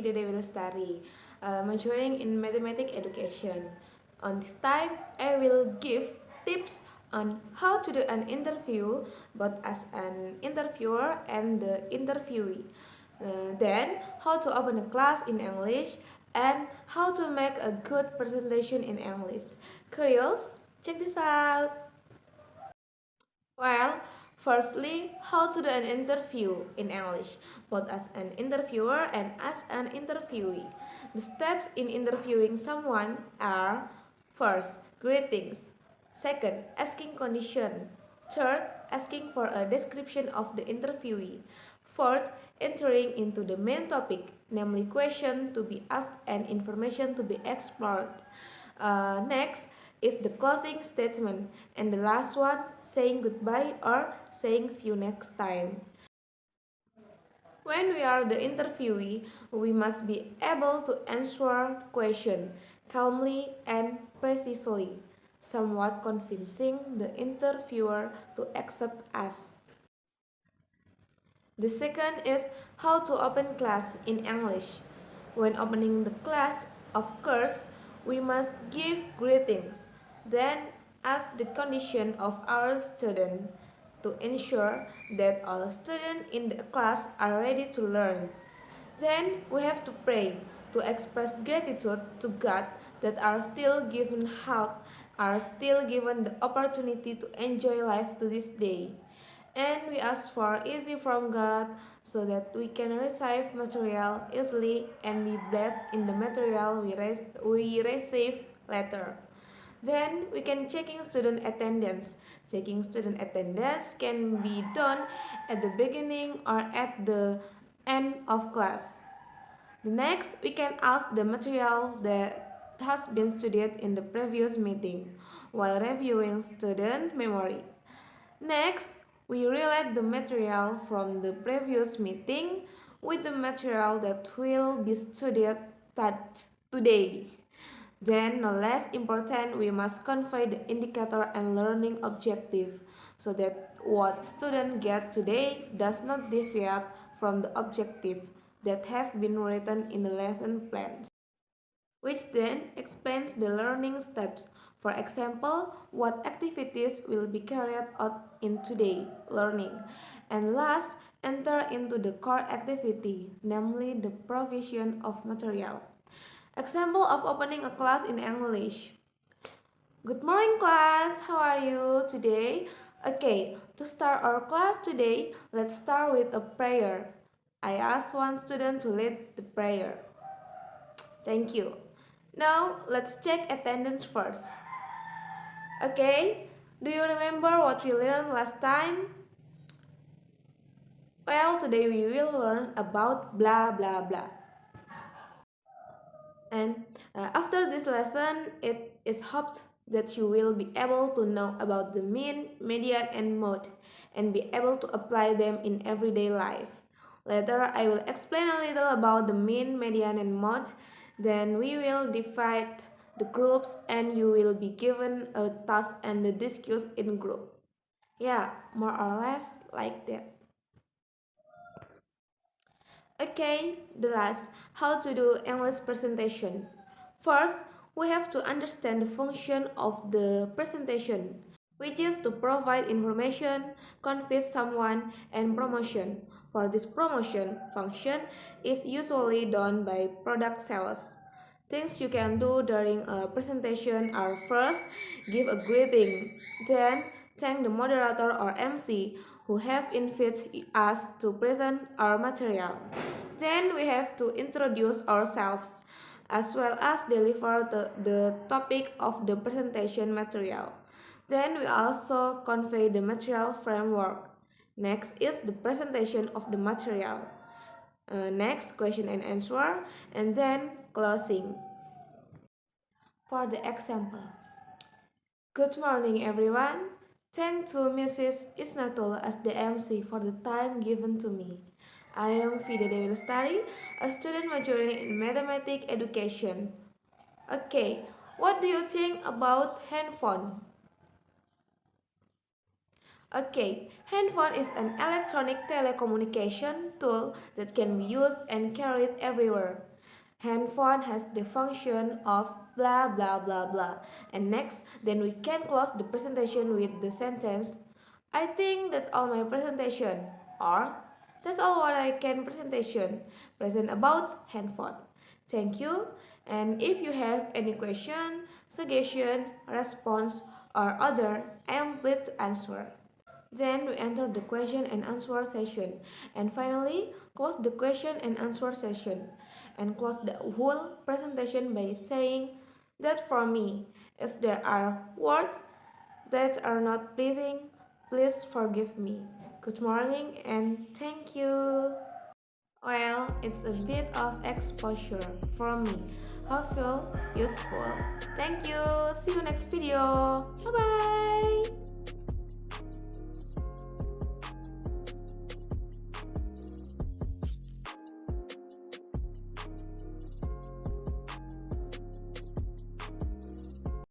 Vida Dewi Lestari, majoring in mathematics education. On this time, I will give tips on how to do an interview, both as an interviewer and the interviewee. Then, how to open a class in English and how to make a good presentation in English. Curious? Check this out! Well, firstly, how to do an interview in English, both as an interviewer and as an interviewee. The steps in interviewing someone are: first, greetings; second, asking condition; third, asking for a description of the interviewee; fourth, entering into the main topic, namely question to be asked and information to be explored. Next is the closing statement, and the last one, saying goodbye or saying see you next time. When we are the interviewee, we must be able to answer question calmly and precisely, somewhat convincing the interviewer to accept us. The second is how to open class in English. When opening the class, of course, we must give greetings, then ask the condition of our student to ensure that all students in the class are ready to learn. Then we have to pray to express gratitude to God that are still given help, are still given the opportunity to enjoy life to this day. And we ask for easy from God so that we can receive material easily and be blessed in the material we receive later. Then we can checking student attendance. Checking student attendance can be done at the beginning or at the end of class. The next, we can ask the material that has been studied in the previous meeting while reviewing student memory. Next, we relate the material from the previous meeting with the material that will be studied today. Then, no less important, we must convey the indicator and learning objective so that what students get today does not deviate from the objective that have been written in the lesson plans, which then explains the learning steps. For example, what activities will be carried out in today learning. And last, enter into the core activity, namely the provision of material. Example of opening a class in English. Good morning class, how are you today? Okay, to start our class today, let's start with a prayer. I asked one student to lead the prayer. Thank you. Now, let's check attendance first. Okay, do you remember what we learned last time? Well, today we will learn about blah blah blah. And after this lesson, it is hoped that you will be able to know about the mean, median, and mode, and be able to apply them in everyday life. Later, I will explain a little about the mean, median, and mode. Then we will divide the groups, and you will be given a task and discuss in group. Yeah, more or less like that. Okay, the last, how to do English presentation. First, we have to understand the function of the presentation, which is to provide information, convince someone, and promotion. For this promotion function is usually done by product sales. Things you can do during a presentation are: first, give a greeting, then thank the moderator or MC who have invited us to present our material. Then we have to introduce ourselves as well as deliver the topic of the presentation material. Then we also convey the material framework. Next is the presentation of the material. Next, question and answer, and then closing. For the example, good morning everyone. Thank to Mrs. Isnatul as the MC for the time given to me. I am Vida Dewi Lestari, a student majoring in mathematics education. Okay, what do you think about handphone? Okay, handphone is an electronic telecommunication tool that can be used and carried everywhere. Handphone has the function of blah blah blah blah. And next, then we can close the presentation with the sentence, I think that's all my presentation. Or, that's all what I can presentation present about handphone. Thank you. And if you have any question, suggestion, response, or other, I am pleased to answer. Then we enter the question and answer session. And finally, close the question and answer session. And close the whole presentation by saying that for me, if there are words that are not pleasing, please forgive me. Good morning and thank you. Well, it's a bit of exposure from me. Hopeful, useful. Thank you. See you next video. Bye bye.